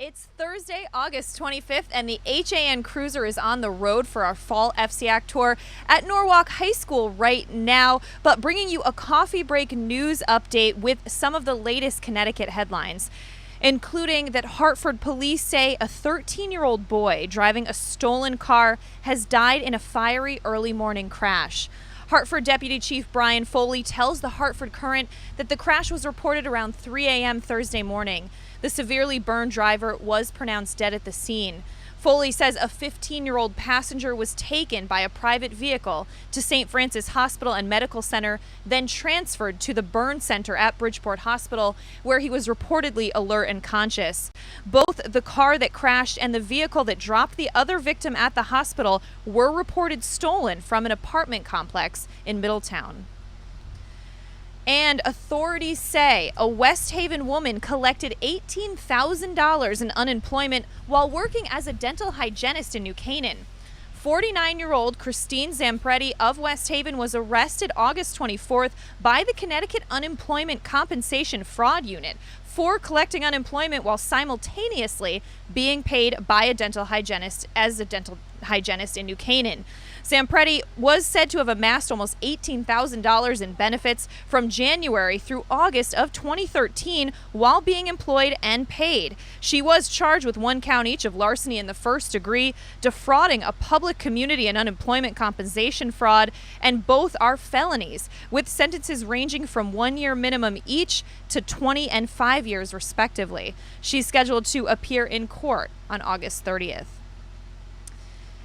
It's Thursday, August 25th, and the HAN Cruiser is on the road for our fall FCAC tour at Norwalk High School right now, but bringing you a coffee break news update with some of the latest Connecticut headlines, including that Hartford police say a 13-year-old boy driving a stolen car has died in a fiery early morning crash. Hartford Deputy Chief Brian Foley tells the Hartford Current that the crash was reported around 3 a.m. Thursday morning. The severely burned driver was pronounced dead at the scene. Foley says a 15-year-old passenger was taken by a private vehicle to St. Francis Hospital and Medical Center, then transferred to the burn center at Bridgeport Hospital, where he was reportedly alert and conscious. Both the car that crashed and the vehicle that dropped the other victim at the hospital were reported stolen from an apartment complex in Middletown. And authorities say a West Haven woman collected $18,000 in unemployment while working as a dental hygienist in New Canaan. 49-year-old Christine Zampretti of West Haven was arrested August 24th by the Connecticut Unemployment Compensation Fraud Unit for collecting unemployment while simultaneously being paid by a dental hygienist as a dental hygienist in New Canaan. Zampretti was said to have amassed almost $18,000 in benefits from January through August of 2013 while being employed and paid. She was charged with 1 count each of larceny in the first degree, defrauding a public community and unemployment compensation fraud, and both are felonies, with sentences ranging from 1 year minimum each to 20 and 5 years respectively. She's scheduled to appear in court on August 30th.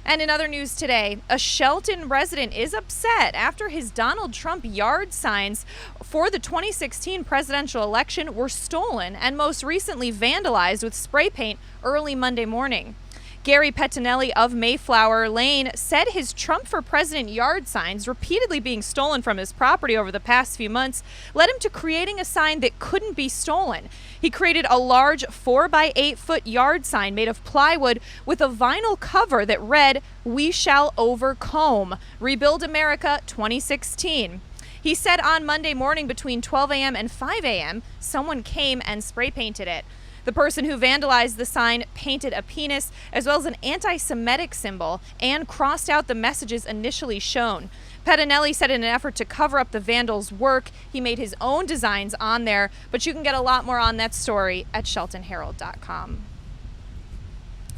And in other news today, a Shelton resident is upset after his Donald Trump yard signs for the 2016 presidential election were stolen and most recently vandalized with spray paint early Monday morning. Gary Pettinelli of Mayflower Lane said his Trump for President yard signs repeatedly being stolen from his property over the past few months led him to creating a sign that couldn't be stolen. He created a large 4 by 8 foot yard sign made of plywood with a vinyl cover that read, "We shall overcome. Rebuild America 2016. He said on Monday morning between 12 a.m. and 5 a.m., someone came and spray painted it. The person who vandalized the sign painted a penis as well as an anti-Semitic symbol and crossed out the messages initially shown. Pettinelli said in an effort to cover up the vandal's work, he made his own designs on there, but you can get a lot more on that story at sheltonherald.com.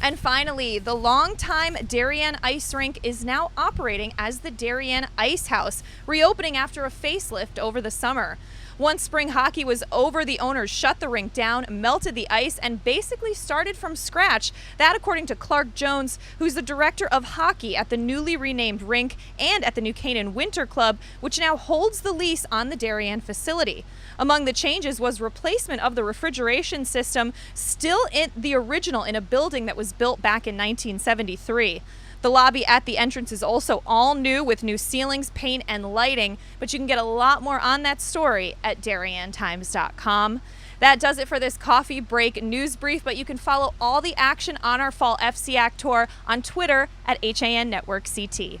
And finally, the longtime Darien Ice Rink is now operating as the Darien Ice House, reopening after a facelift over the summer. Once spring hockey was over, the owners shut the rink down, melted the ice, and basically started from scratch. That according to Clark Jones, who's the director of hockey at the newly renamed rink and at the New Canaan Winter Club, which now holds the lease on the Darien facility. Among the changes was replacement of the refrigeration system, still in the original in a building that was built back in 1973. The lobby at the entrance is also all new with new ceilings, paint, and lighting, but you can get a lot more on that story at DarienTimes.com. That does it for this coffee break news brief, but you can follow all the action on our fall FCAC tour on Twitter at HAN Network CT.